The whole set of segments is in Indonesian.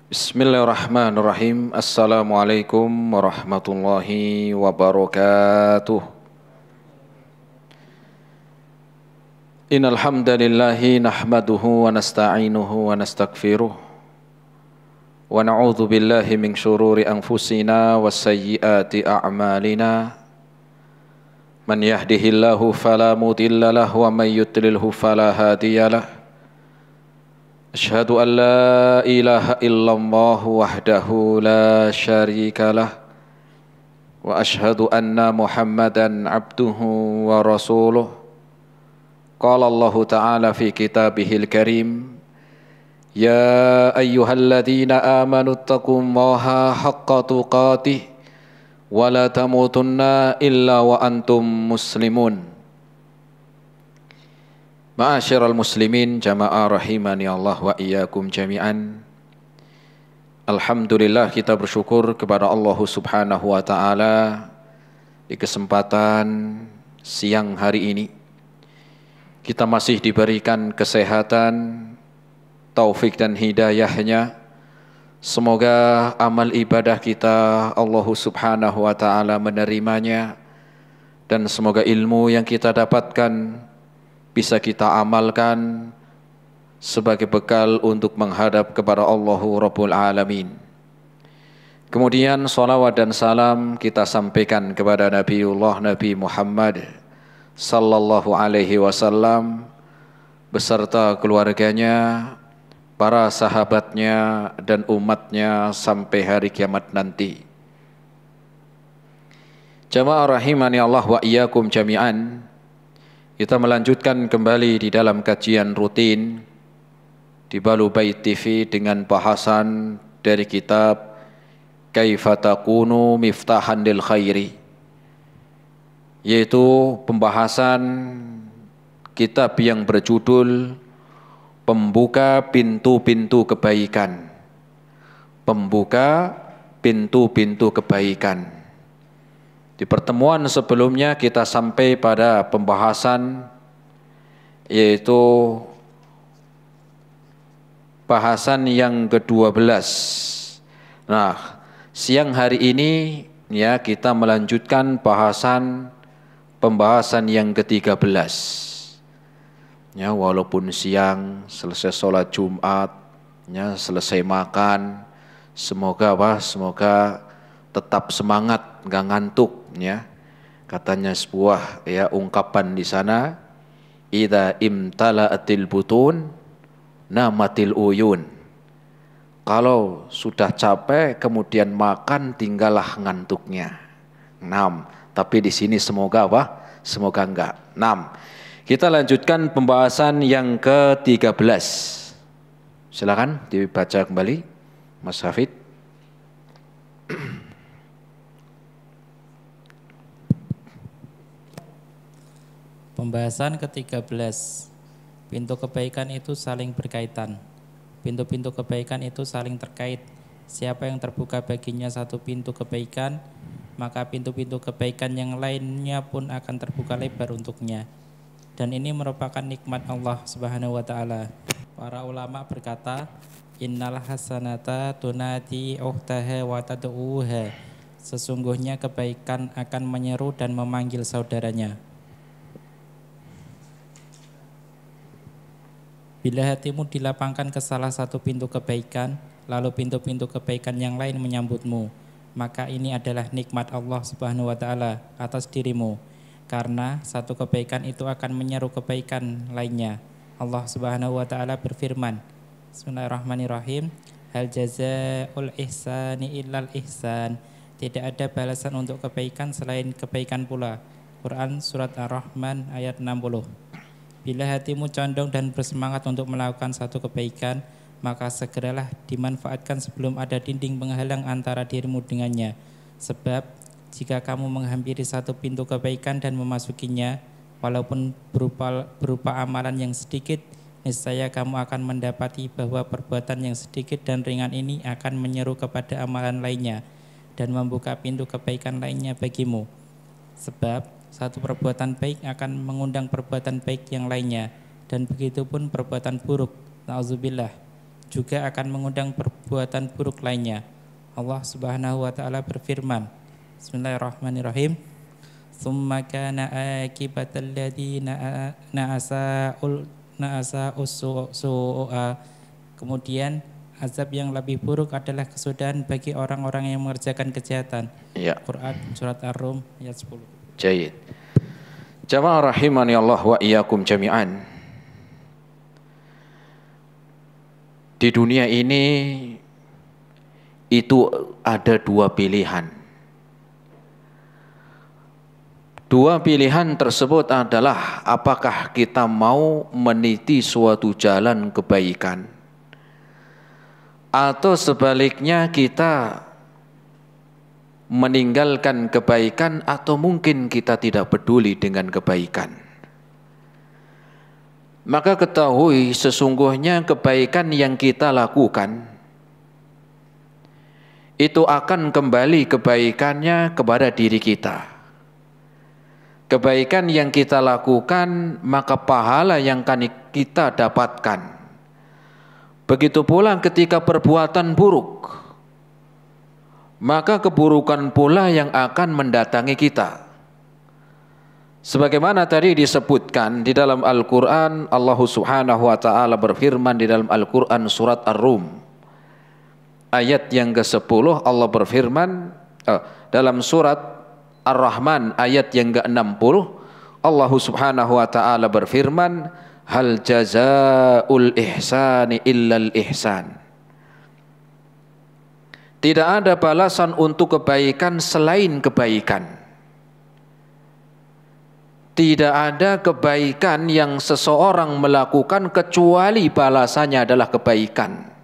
Bismillahirrahmanirrahim. Assalamualaikum warahmatullahi wabarakatuh. Innal hamdalillahi nahmaduhu wa nasta'inuhu wa nastaghfiruh wa na'udzu billahi min syururi anfusina wa sayyiati a'malina. Man yahdihillahu fala mudilla lahu wa man yudlilhu fala hadiyalah. Asyhadu an la ilaha illallah wahdahu la syarika lah wa asyhadu anna Muhammadan abduhu wa rasuluh. Qala Allah Ta'ala fi kitabihil karim, ya ayyuhalladzina amanu taqullaha haqqa tuqatih wa la tamutunna illa wa antum muslimun. Ma'asyiral muslimin jamaah rahimani Allah wa iyyakum jami'an. Alhamdulillah, kita bersyukur kepada Allah Subhanahu wa taala di kesempatan siang hari ini kita masih diberikan kesehatan, taufik dan hidayahnya. Semoga amal ibadah kita Allah Subhanahu wa taala menerimanya, dan semoga ilmu yang kita dapatkan bisa kita amalkan sebagai bekal untuk menghadap kepada Allahu Rabbul Alamin. Kemudian salawat dan salam kita sampaikan kepada Nabiullah Nabi Muhammad sallallahu alaihi wasallam beserta keluarganya, para sahabatnya dan umatnya sampai hari kiamat nanti. Jamaah rahimani Allah wa iyyakum jami'an. Kita melanjutkan kembali di dalam kajian rutin di Balu Bait TV dengan bahasan dari kitab Kaifa Takunu Miftahan lil Khairi, yaitu pembahasan kitab yang berjudul Pembuka Pintu-Pintu Kebaikan. Pembuka Pintu-Pintu Kebaikan. Di pertemuan sebelumnya kita sampai pada pembahasan yaitu bahasan yang ke-12. Nah, siang hari ini ya kita melanjutkan pembahasan yang ke-13. Ya, walaupun siang selesai sholat Jumat, ya selesai makan, semoga tetap semangat, nggak ngantuk ya. Katanya sebuah ya ungkapan di sana, idza imtala'atil butun namatil uyun. Kalau sudah capek kemudian makan, tinggallah ngantuknya. Tapi di sini semoga enggak. Kita lanjutkan pembahasan yang ke-13. Silakan dibaca kembali Mas Hafid. Pembahasan ke-13. Pintu kebaikan itu saling berkaitan. Pintu-pintu kebaikan itu saling terkait. Siapa yang terbuka baginya satu pintu kebaikan, maka pintu-pintu kebaikan yang lainnya pun akan terbuka lebar untuknya. Dan ini merupakan nikmat Allah Subhanahu wa taala. Para ulama berkata, innal hasanata tunati ukhtaha wa tad'uha. Sesungguhnya kebaikan akan menyeru dan memanggil saudaranya. Bila hatimu dilapangkan ke salah satu pintu kebaikan, lalu pintu-pintu kebaikan yang lain menyambutmu, maka ini adalah nikmat Allah Subhanahu wa taala atas dirimu, karena satu kebaikan itu akan menyeru kebaikan lainnya. Allah Subhanahu wa taala berfirman, Bismillahirrahmanirrahim, hal jazaa'ul ihsani illal ihsan. Tidak ada balasan untuk kebaikan selain kebaikan pula. Quran surat Ar-Rahman ayat 60. Bila hatimu condong dan bersemangat untuk melakukan satu kebaikan, maka segeralah dimanfaatkan sebelum ada dinding penghalang antara dirimu dengannya. Sebab jika kamu menghampiri satu pintu kebaikan dan memasukinya, walaupun berupa amalan yang sedikit, niscaya kamu akan mendapati bahwa perbuatan yang sedikit dan ringan ini akan menyeru kepada amalan lainnya dan membuka pintu kebaikan lainnya bagimu. Sebab satu perbuatan baik akan mengundang perbuatan baik yang lainnya, dan begitu pun perbuatan buruk, na'udzubillah, juga akan mengundang perbuatan buruk lainnya. Allah Subhanahu wa taala berfirman, Bismillahirrahmanirrahim. Tsumma kana aqibatal ladzina na'asa'u su'a. Kemudian azab yang lebih buruk adalah kesudahan bagi orang-orang yang mengerjakan kejahatan. Ya. Quran surat Ar-Rum ayat 10. Jayid. Jamaah rahimani Allah wa iyyakum jami'an. Di dunia ini itu ada dua pilihan. Dua pilihan tersebut adalah apakah kita mau meniti suatu jalan kebaikan atau sebaliknya kita meninggalkan kebaikan atau mungkin kita tidak peduli dengan kebaikan. Maka ketahui sesungguhnya kebaikan yang kita lakukan itu akan kembali kebaikannya kepada diri kita. Kebaikan yang kita lakukan, maka pahala yang akan kita dapatkan. Begitu pula ketika perbuatan buruk, maka keburukan pula yang akan mendatangi kita. Sebagaimana tadi disebutkan di dalam Al-Quran, Allah Subhanahu wa ta'ala berfirman di dalam Al-Quran surat Ar-Rum ayat yang ke-10, Allah berfirman dalam surat Ar-Rahman ayat yang ke-60, Allah Subhanahu wa ta'ala berfirman, hal jazaa'ul ihsani illal ihsan. Tidak ada balasan untuk kebaikan selain kebaikan. Tidak ada kebaikan yang seseorang melakukan kecuali balasannya adalah kebaikan.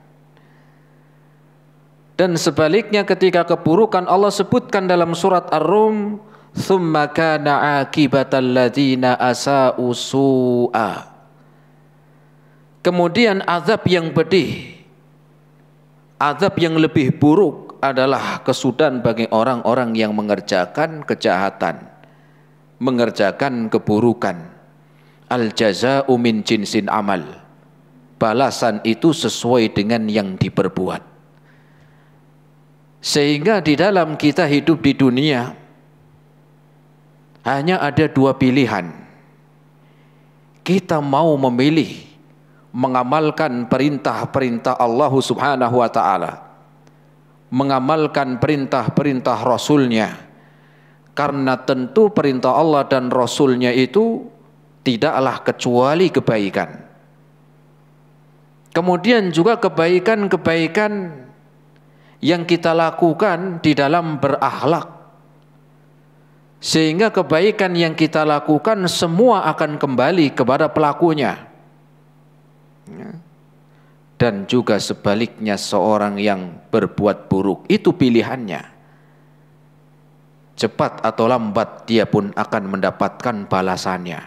Dan sebaliknya ketika keburukan Allah sebutkan dalam surat Ar-Rum, "Tsumma kana 'aqibatal ladzina asa'u su'a." Kemudian azab yang pedih, azab yang lebih buruk adalah kesudahan bagi orang-orang yang mengerjakan kejahatan, mengerjakan keburukan. Al-jazaa'u min jinsin amal. Balasan itu sesuai dengan yang diperbuat. Sehingga di dalam kita hidup di dunia hanya ada dua pilihan. Kita mau memilih mengamalkan perintah-perintah Allah Subhanahu wa ta'ala, mengamalkan perintah-perintah Rasulnya, karena tentu perintah Allah dan Rasulnya itu tidaklah kecuali kebaikan. Kemudian juga kebaikan-kebaikan yang kita lakukan di dalam berakhlak, sehingga kebaikan yang kita lakukan semua akan kembali kepada pelakunya. Dan juga sebaliknya seorang yang berbuat buruk itu pilihannya, cepat atau lambat dia pun akan mendapatkan balasannya.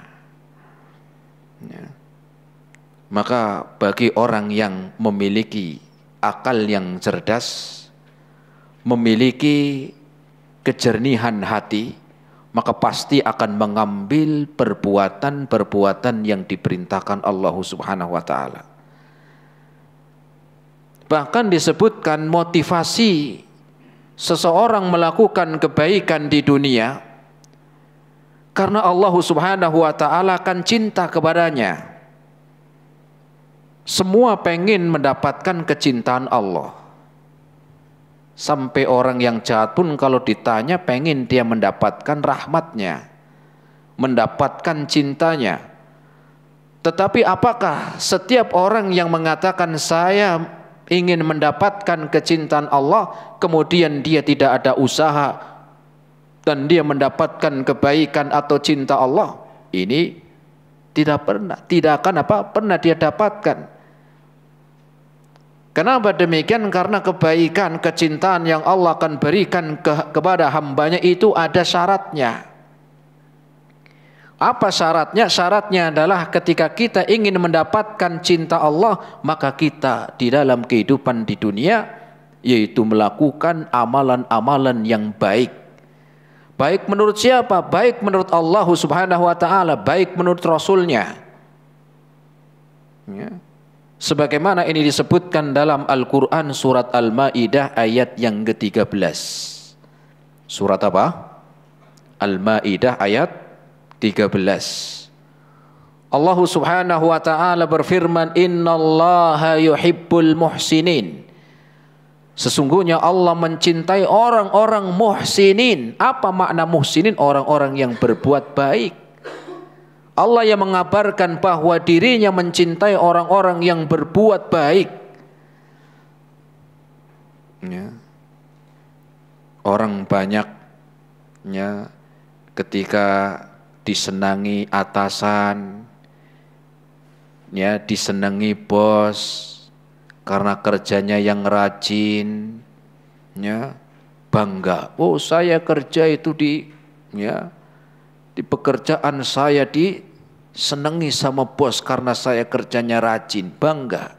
Maka bagi orang yang memiliki akal yang cerdas, memiliki kejernihan hati, maka pasti akan mengambil perbuatan-perbuatan yang diperintahkan Allah Subhanahu wa ta'ala. Bahkan disebutkan motivasi seseorang melakukan kebaikan di dunia karena Allah Subhanahu wa ta'ala akan cinta kepadanya. Semua pengen mendapatkan kecintaan Allah. Sampai orang yang jahat pun kalau ditanya pengen dia mendapatkan rahmatnya, mendapatkan cintanya. Tetapi apakah setiap orang yang mengatakan saya ingin mendapatkan kecintaan Allah, kemudian dia tidak ada usaha dan dia mendapatkan kebaikan atau cinta Allah? Ini tidak akan pernah dia dapatkan. Kenapa demikian? Karena kebaikan, kecintaan yang Allah akan berikan kepada hambanya itu ada syaratnya. Apa syaratnya? Syaratnya adalah ketika kita ingin mendapatkan cinta Allah, maka kita di dalam kehidupan di dunia yaitu melakukan amalan-amalan yang baik. Baik menurut siapa? Baik menurut Allah Subhanahu wa ta'ala, baik menurut Rasulnya. Ya. sebagaimana ini disebutkan dalam Al-Quran surat Al-Ma'idah ayat yang ke-13. Surat apa? Al-Ma'idah ayat 13. Allah subhanahu wa ta'ala berfirman, innallaha yuhibbul muhsinin. Sesungguhnya Allah mencintai orang-orang muhsinin. Apa makna muhsinin? Orang-orang yang berbuat baik. Allah yang mengabarkan bahwa dirinya mencintai orang-orang yang berbuat baik. Ya. Orang banyak ya, ketika disenangi atasan, ya, disenangi bos karena kerjanya yang rajin, ya, bangga. Oh, saya kerja itu di pekerjaan saya disenangi sama bos karena saya kerjanya rajin, bangga.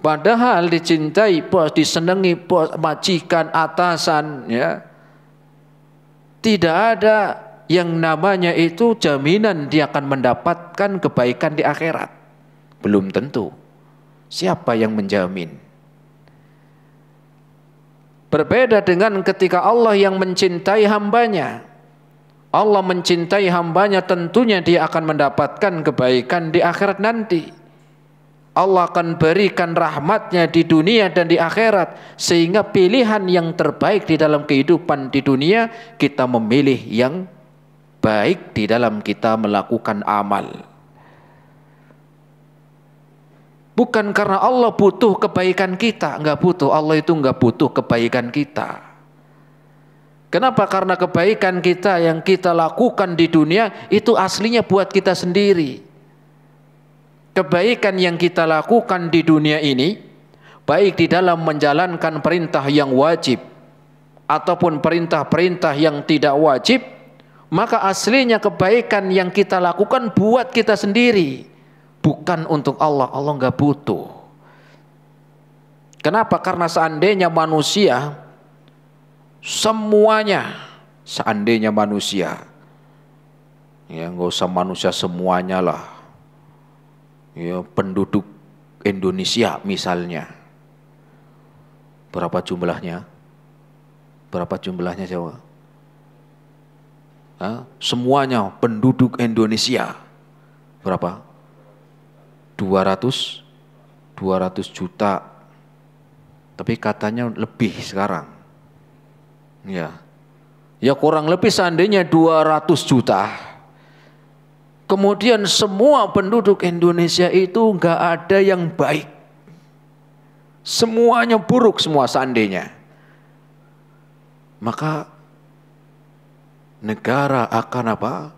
Padahal dicintai bos, disenangi bos, majikan, atasan, ya, tidak ada yang namanya itu jaminan dia akan mendapatkan kebaikan di akhirat. Belum tentu. Siapa yang menjamin? Berbeda dengan ketika Allah yang mencintai hambanya. Allah mencintai hambanya, tentunya dia akan mendapatkan kebaikan di akhirat nanti. Allah akan berikan rahmatnya di dunia dan di akhirat. Sehingga pilihan yang terbaik di dalam kehidupan di dunia, kita memilih yang baik di dalam kita melakukan amal. Bukan karena Allah butuh kebaikan kita, enggak butuh. Allah itu enggak butuh kebaikan kita. Kenapa? Karena kebaikan kita yang kita lakukan di dunia itu aslinya buat kita sendiri. Kebaikan yang kita lakukan di dunia ini, baik di dalam menjalankan perintah yang wajib ataupun perintah-perintah yang tidak wajib, maka aslinya kebaikan yang kita lakukan buat kita sendiri, bukan untuk Allah. Allah nggak butuh. Kenapa? Karena seandainya manusia semuanya, seandainya manusia, ya nggak usah manusia semuanya lah, ya penduduk Indonesia misalnya, berapa jumlahnya? Berapa jumlahnya coba? Semuanya penduduk Indonesia berapa? 200 juta, tapi katanya lebih sekarang. Ya kurang lebih seandainya 200 juta. Kemudian semua penduduk Indonesia itu enggak ada yang baik. Semuanya buruk semua seandainya. Maka negara akan apa?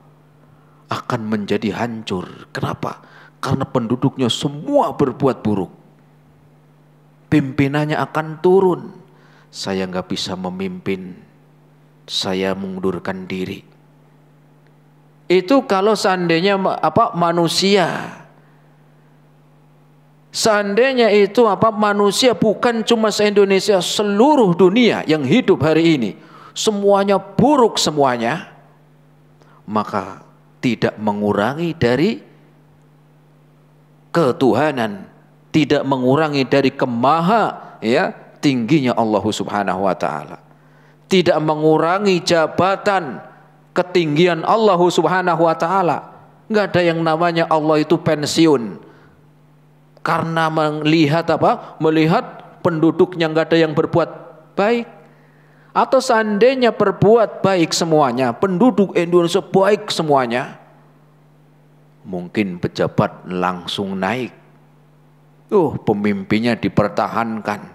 Akan menjadi hancur. Kenapa? Karena penduduknya semua berbuat buruk. Pimpinannya akan turun. Saya nggak bisa memimpin, saya mengundurkan diri. Itu kalau seandainya manusia. Seandainya itu manusia bukan cuma se-Indonesia, seluruh dunia yang hidup hari ini semuanya buruk semuanya, maka tidak mengurangi dari ketuhanan, tidak mengurangi dari tingginya Allah subhanahu wa ta'ala, tidak mengurangi jabatan ketinggian Allah subhanahu wa ta'ala. Nggak ada yang namanya Allah itu pensiun karena melihat penduduknya nggak ada yang berbuat baik. Atau seandainya berbuat baik semuanya, penduduk Indonesia baik semuanya, mungkin pejabat langsung naik, pemimpinnya dipertahankan.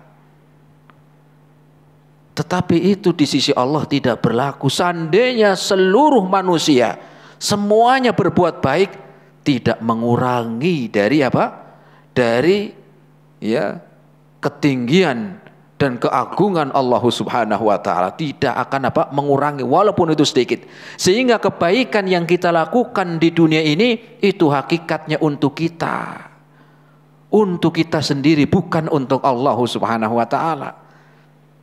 Tetapi itu di sisi Allah tidak berlaku. Seandainya seluruh manusia semuanya berbuat baik, tidak mengurangi dari dari ketinggian dan keagungan Allah subhanahu wa ta'ala, tidak akan mengurangi walaupun itu sedikit. Sehingga kebaikan yang kita lakukan di dunia ini itu hakikatnya untuk kita, untuk kita sendiri, bukan untuk Allah subhanahu wa ta'ala.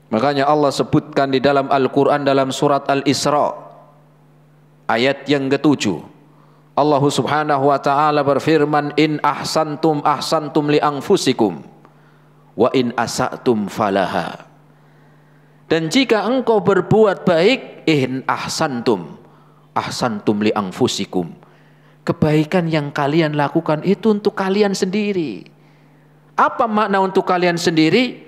Makanya Allah sebutkan di dalam Al-Quran dalam surat Al-Isra ayat yang ke-7, Allah Subhanahu wa taala berfirman, in ahsantum ahsantum li anfusikum wa in asatum falaha. Dan jika engkau berbuat baik, in ahsantum ahsantum li anfusikum. Kebaikan yang kalian lakukan itu untuk kalian sendiri. Apa makna untuk kalian sendiri?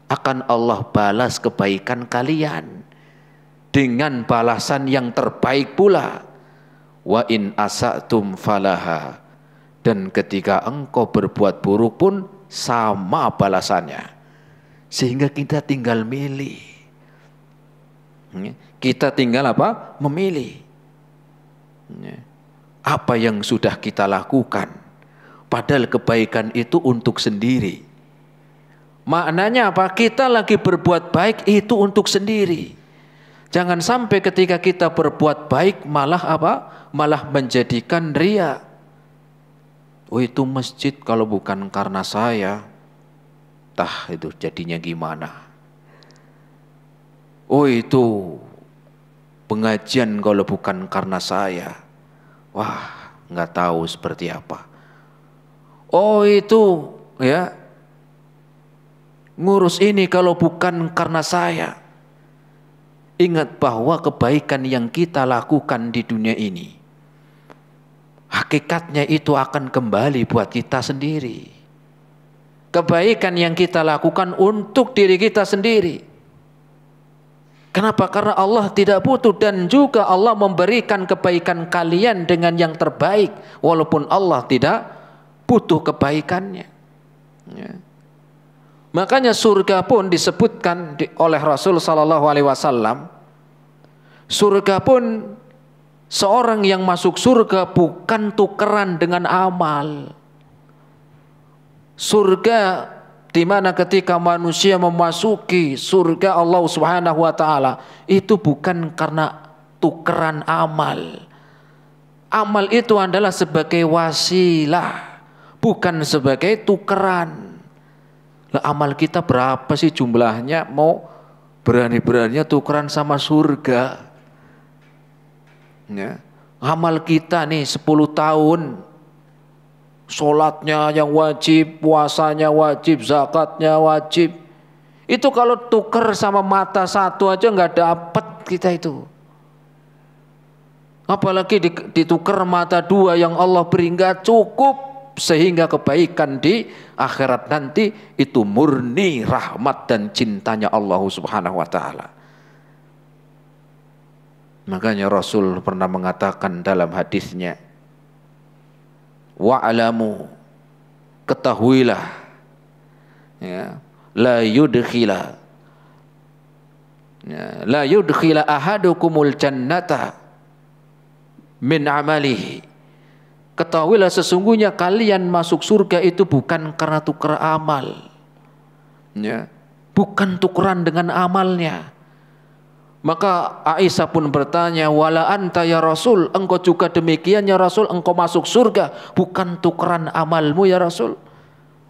Akan Allah balas kebaikan kalian dengan balasan yang terbaik pula. Wa in asatum falaha. Dan ketika engkau berbuat buruk pun sama balasannya. Sehingga kita tinggal milih. Kita tinggal apa? Memilih. Apa yang sudah kita lakukan. Padahal kebaikan itu untuk sendiri. Maknanya apa? Kita lagi berbuat baik itu untuk sendiri. Jangan sampai ketika kita berbuat baik malah apa? Malah menjadikan ria. Oh, itu masjid kalau bukan karena saya, tah itu jadinya gimana? Oh, itu pengajian kalau bukan karena saya, wah nggak tahu seperti apa. Oh, itu ya ngurus ini kalau bukan karena saya. Ingat bahwa kebaikan yang kita lakukan di dunia ini, hakikatnya itu akan kembali buat kita sendiri. Kebaikan yang kita lakukan untuk diri kita sendiri. Kenapa? Karena Allah tidak butuh, dan juga Allah memberikan kebaikan kalian dengan yang terbaik, walaupun Allah tidak butuh kebaikannya. Ya. Makanya surga pun disebutkan oleh Rasul Sallallahu Alaihi Wasallam. Surga pun, seorang yang masuk surga bukan tukeran dengan amal. Surga di mana ketika manusia memasuki surga Allah Subhanahu wa taala itu bukan karena tukeran amal. Amal itu adalah sebagai wasilah, bukan sebagai tukeran. Lah, amal kita berapa sih jumlahnya, mau berani-beraninya tukeran sama surga? Ya. Amal kita nih 10 tahun, sholatnya yang wajib, puasanya wajib, zakatnya wajib. Itu kalau tuker sama mata satu aja nggak dapet kita itu. Apalagi dituker mata dua yang Allah beri, nggak cukup. Sehingga kebaikan di akhirat nanti itu murni rahmat dan cintanya Allah Subhanahu wa taala. Makanya Rasul pernah mengatakan dalam hadisnya, wa'alamu, ketahuilah, ya, la yudkhila ahadukumul jannata min amalihi. Ketahuilah sesungguhnya kalian masuk surga itu bukan karena tukar amal, ya, bukan tukeran dengan amalnya. Maka Aisyah pun bertanya, wala anta ya Rasul, engkau juga demikian ya Rasul, engkau masuk surga bukan tukeran amalmu ya Rasul.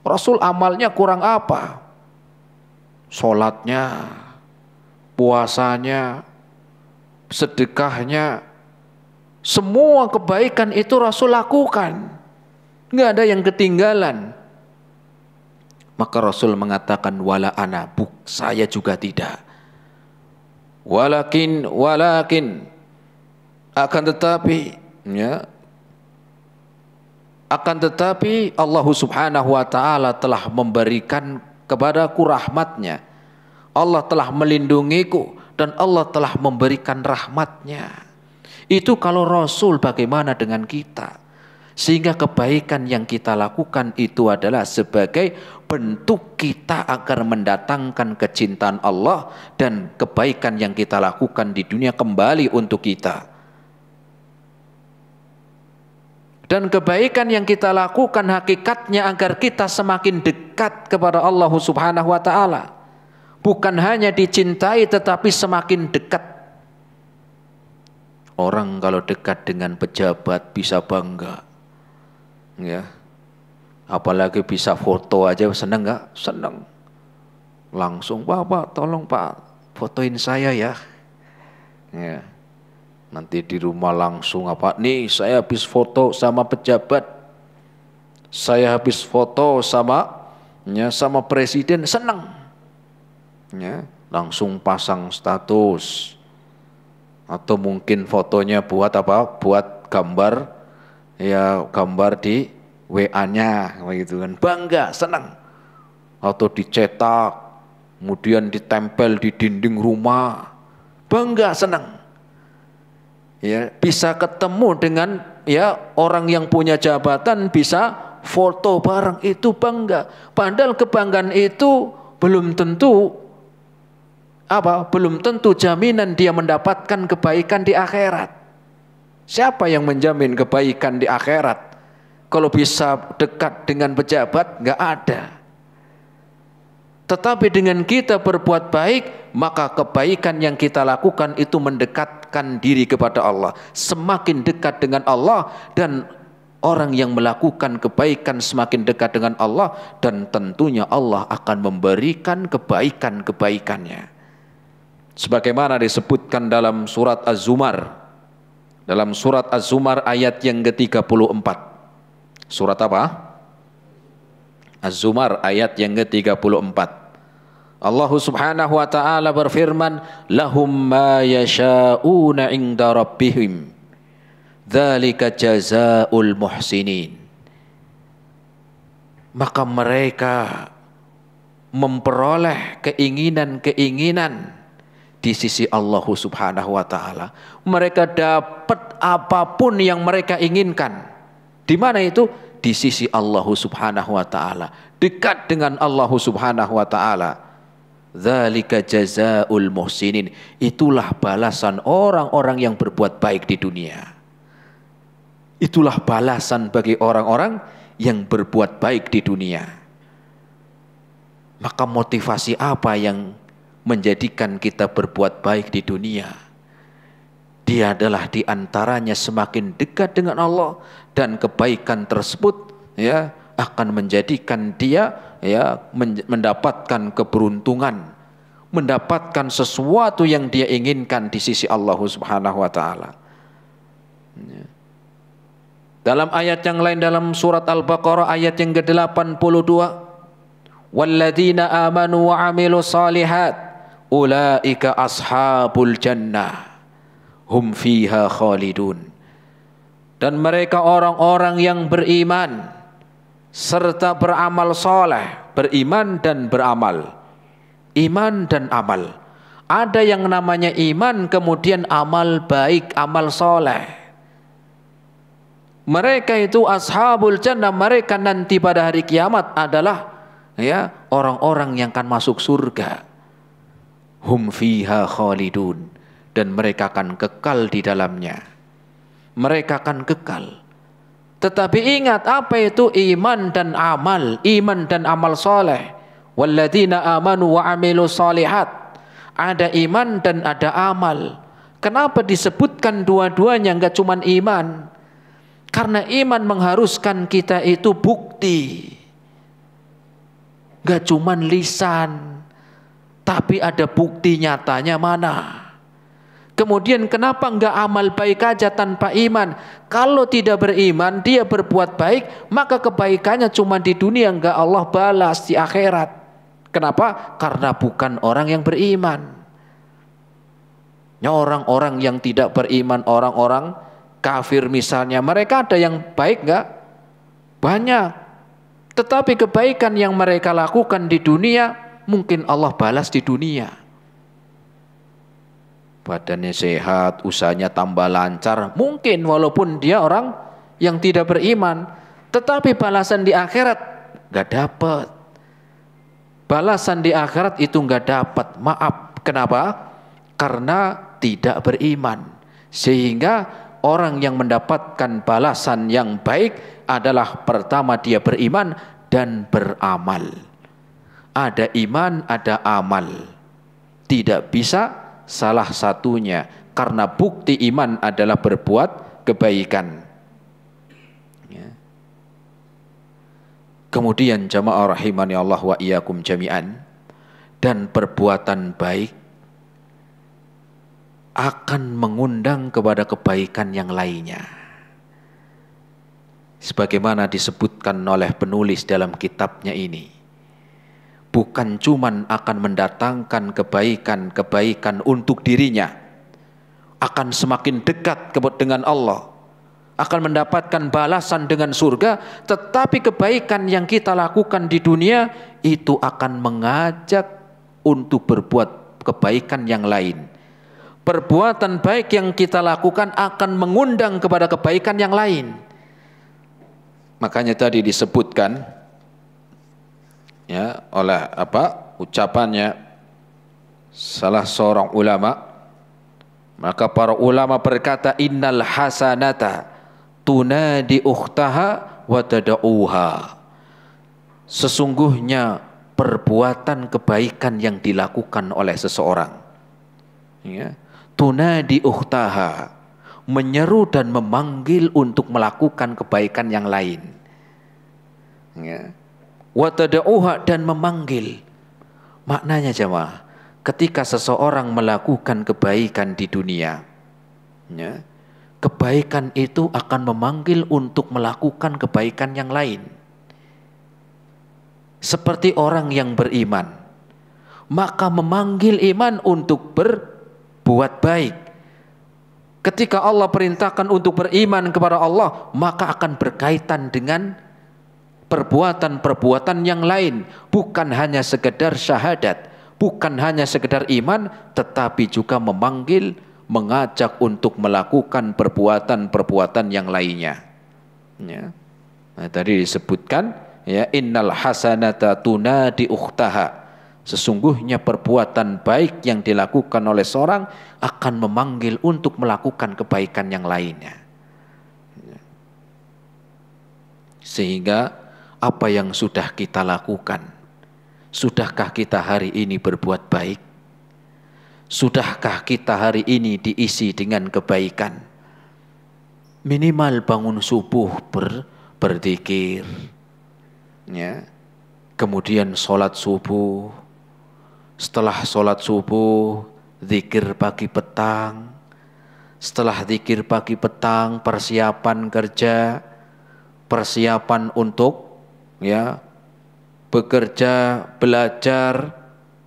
Rasul amalnya kurang apa? Sholatnya, puasanya, sedekahnya, semua kebaikan itu Rasul lakukan, nggak ada yang ketinggalan. Maka Rasul mengatakan, wala ana, saya juga tidak. Walakin akan tetapi, ya, akan tetapi Allah Subhanahu wa taala telah memberikan kepadaku rahmatnya. Allah telah melindungiku dan Allah telah memberikan rahmatnya. Itu kalau Rasul, bagaimana dengan kita? Sehingga kebaikan yang kita lakukan itu adalah sebagai bentuk kita agar mendatangkan kecintaan Allah, dan kebaikan yang kita lakukan di dunia kembali untuk kita. Dan kebaikan yang kita lakukan hakikatnya agar kita semakin dekat kepada Allah Subhanahu wa taala. Bukan hanya dicintai tetapi semakin dekat. Orang kalau dekat dengan pejabat bisa bangga, ya. Apalagi bisa foto aja, seneng nggak? Seneng. Langsung, Pak, tolong Pak, fotoin saya ya. Ya. Nanti di rumah langsung apa? Nih saya habis foto sama pejabat, saya habis foto sama presiden, senang. Ya, langsung pasang status. Atau mungkin fotonya buat apa? Buat gambar, ya gambar di WA-nya, begitu kan? Bangga, senang. Atau dicetak, kemudian ditempel di dinding rumah, bangga, senang. Ya, bisa ketemu dengan orang yang punya jabatan, bisa foto bareng, itu bangga. Padahal kebanggaan itu belum tentu jaminan dia mendapatkan kebaikan di akhirat. Siapa yang menjamin kebaikan di akhirat? Kalau bisa dekat dengan pejabat, nggak ada. Tetapi dengan kita berbuat baik, maka kebaikan yang kita lakukan itu mendekatkan diri kepada Allah. Semakin dekat dengan Allah, dan orang yang melakukan kebaikan semakin dekat dengan Allah, dan tentunya Allah akan memberikan kebaikan-kebaikannya. Sebagaimana disebutkan dalam surat Az-Zumar. Dalam surat Az-Zumar ayat yang ke-34. Surat apa? Az-Zumar ayat yang ke-34. Allah Subhanahu wa taala berfirman, lahum ma yasha'una 'inda rabbihim dzalika jazaa'ul muhsinin. Maka mereka memperoleh keinginan-keinginan di sisi Allah Subhanahu wa taala. Mereka dapat apapun yang mereka inginkan. Di mana itu? Di sisi Allah Subhanahu wa taala. Dekat dengan Allah Subhanahu wa taala. Dzalika jazaa'ul muhsinin. Itulah balasan orang-orang yang berbuat baik di dunia. Itulah balasan bagi orang-orang yang berbuat baik di dunia. Maka motivasi apa yang menjadikan kita berbuat baik di dunia? Dia adalah diantaranya semakin dekat dengan Allah, dan kebaikan tersebut akan menjadikan dia mendapatkan keberuntungan, mendapatkan sesuatu yang dia inginkan di sisi Allah Subhanahu wa taala. Dalam ayat yang lain dalam surat Al-Baqarah ayat yang ke-82, walladzina amanu wa 'amilus shalihat ulaika ashabul jannah hum fiha khalidun. Dan mereka orang-orang yang beriman serta beramal soleh, beriman dan beramal, iman dan amal. Ada yang namanya iman, kemudian amal baik, amal soleh. Mereka itu ashabul jannah, mereka nanti pada hari kiamat adalah orang-orang yang akan masuk surga. Hum fiha khalidun, dan mereka akan kekal di dalamnya. Mereka akan kekal. Tetapi ingat, apa itu iman dan amal? Iman dan amal soleh. Walladzina amanu wa 'amilus shalihat. Ada iman dan ada amal. Kenapa disebutkan dua-duanya, enggak cuma iman? Karena iman mengharuskan kita itu bukti. Enggak cuma lisan, tapi ada bukti nyatanya mana? Kemudian kenapa enggak amal baik aja tanpa iman? Kalau tidak beriman, dia berbuat baik, maka kebaikannya cuma di dunia, enggak Allah balas di akhirat. Kenapa? Karena bukan orang yang beriman. Orang-orang yang tidak beriman, orang-orang kafir misalnya, mereka ada yang baik enggak? Banyak. Tetapi kebaikan yang mereka lakukan di dunia, mungkin Allah balas di dunia. Badannya sehat, usahanya tambah lancar, mungkin walaupun dia orang yang tidak beriman, tetapi balasan di akhirat gak dapat. Balasan di akhirat itu gak dapat. Maaf, kenapa? Karena tidak beriman. Sehingga orang yang mendapatkan balasan yang baik adalah pertama dia beriman dan beramal. Ada iman, ada amal. Tidak bisa salah satunya, karena bukti iman adalah berbuat kebaikan. Kemudian jamaah rahimani Allah wa iyyakum jami'an, dan perbuatan baik akan mengundang kepada kebaikan yang lainnya. Sebagaimana disebutkan oleh penulis dalam kitabnya ini, bukan cuman akan mendatangkan kebaikan-kebaikan untuk dirinya, akan semakin dekat dengan Allah, akan mendapatkan balasan dengan surga, tetapi kebaikan yang kita lakukan di dunia itu akan mengajak untuk berbuat kebaikan yang lain. Perbuatan baik yang kita lakukan akan mengundang kepada kebaikan yang lain. Makanya tadi disebutkan ya oleh ucapannya salah seorang ulama, maka para ulama berkata innal hasanata tunadi ukhtaha wa tad'uha. Sesungguhnya perbuatan kebaikan yang dilakukan oleh seseorang ya, tunadi ukhtaha, menyeru dan memanggil untuk melakukan kebaikan yang lain ya. Wa tad'uha, dan memanggil. Maknanya jemaah, ketika seseorang melakukan kebaikan di dunia ya, kebaikan itu akan memanggil untuk melakukan kebaikan yang lain. Seperti orang yang beriman, maka memanggil iman untuk berbuat baik. Ketika Allah perintahkan untuk beriman kepada Allah, maka akan berkaitan dengan perbuatan-perbuatan yang lain, bukan hanya sekedar syahadat, bukan hanya sekedar iman, tetapi juga memanggil, mengajak untuk melakukan perbuatan-perbuatan yang lainnya. Ya. Nah, tadi disebutkan ya innal hasanata tunadi ukhtaha. Sesungguhnya perbuatan baik yang dilakukan oleh seorang akan memanggil untuk melakukan kebaikan yang lainnya. Sehingga apa yang sudah kita lakukan, sudahkah kita hari ini berbuat baik? Sudahkah kita hari ini diisi dengan kebaikan? Minimal bangun subuh berzikir, ya. Kemudian sholat subuh. Setelah sholat subuh, zikir pagi petang. Setelah zikir pagi petang, persiapan kerja, persiapan untuk ya bekerja, belajar,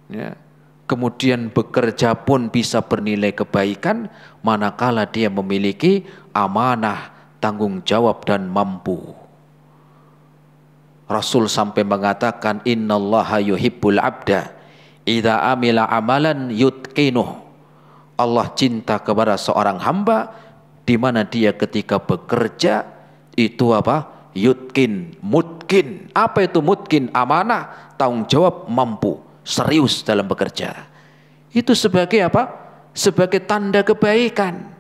ya. Kemudian bekerja pun bisa bernilai kebaikan manakala dia memiliki amanah, tanggung jawab dan mampu. Rasul sampai mengatakan innallaha yuhibbul abda idza amila amalan yutqinuh. Allah cinta kepada seorang hamba di mana dia ketika bekerja itu yutqin, mutqin. Apa itu mutqin? Amanah, tanggung jawab, mampu, serius dalam bekerja. Itu sebagai sebagai tanda kebaikan.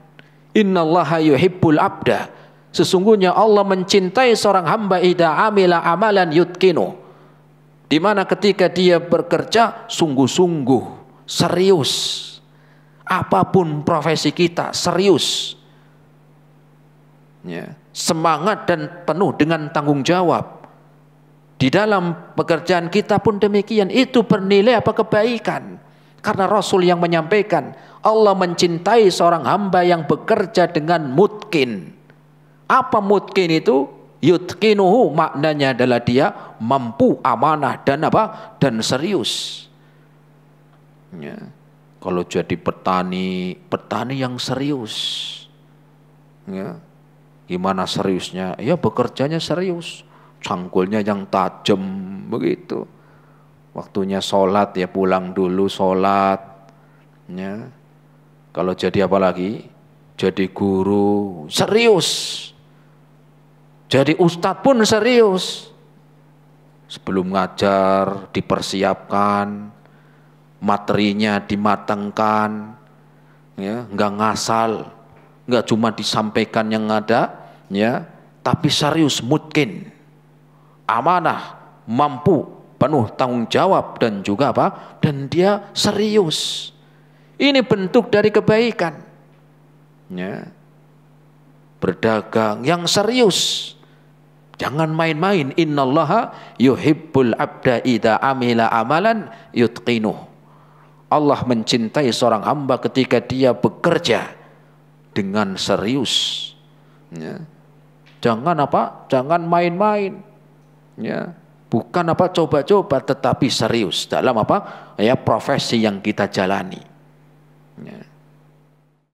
Innallaha yuhibbul abda. Sesungguhnya Allah mencintai seorang hamba idza amila amalan yutqinu. Di mana ketika dia bekerja sungguh-sungguh, serius. Apapun profesi kita, serius. Ya, semangat dan penuh dengan tanggung jawab. Di dalam pekerjaan kita pun demikian, itu bernilai kebaikan. Karena Rasul yang menyampaikan, Allah mencintai seorang hamba yang bekerja dengan mutqin. Apa mutqin itu? Yutqinuhu, maknanya adalah dia mampu, amanah dan dan serius. Ya. Kalau jadi petani yang serius. Ya. Gimana seriusnya? Ya bekerjanya serius, cangkulnya yang tajam begitu. Waktunya sholat ya pulang dulu sholat. Ya. Kalau jadi apa lagi? Jadi guru serius. Jadi ustadz pun serius. Sebelum ngajar dipersiapkan, materinya dimatangkan, ya, nggak ngasal, nggak cuma disampaikan yang ada, ya, tapi serius, mutqin, amanah, mampu, penuh tanggung jawab dan juga dan dia serius. Ini bentuk dari kebaikan. Ya. Berdagang yang serius. Jangan main-main. Innallaha yuhibbul abda idza amila amalan yutqinuh. Allah mencintai seorang hamba ketika dia bekerja dengan serius. Ya. Jangan apa? Jangan main-main. Ya. Bukan apa coba-coba, tetapi serius dalam apa? Ya, profesi yang kita jalani. Ya.